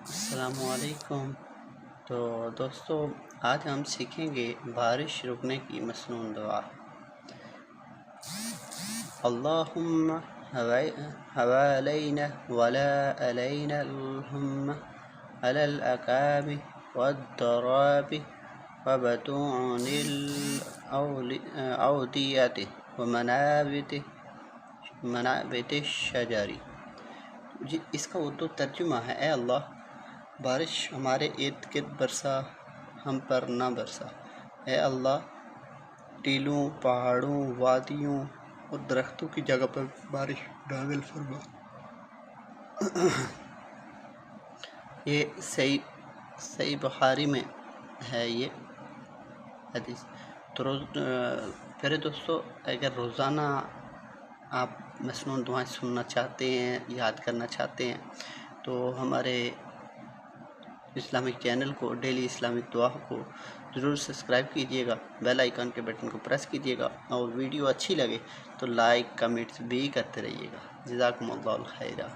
السلام علیکم۔ تو دوستو آج ہم سیکھیں گے بارش رکنے کی مسنون دعا۔ اللہم حوالينا ولا علينا اللهم على الأكام والضراب وبطون الأودية ومنابت الشجر۔ اس کا اردو ترجمہ ہے: اے اللہ، بارش ہمارے ارد گرد برسا، ہم پر نہ برسا۔ اے اللہ، ٹیلوں، پہاڑوں، وادیوں اور درختوں کی جگہ پر بارش نازل فرما۔ یہ صحیح بخاری میں ہے یہ حدیث۔ تو پیارے دوستو، اگر روزانہ آپ مسنون دعائیں سننا چاہتے ہیں، یاد کرنا چاہتے ہیں، تو ہمارے اسلامک چینل کو، ڈیلی اسلامک دعا کو ضرور سبسکرائب کیجیے گا، بیل آئیکن کے بٹن کو پریس کیجیے گا، اور ویڈیو اچھی لگے تو لائک کمنٹس بھی کرتے رہیے گا۔ جزاکم اللہ الخیرہ۔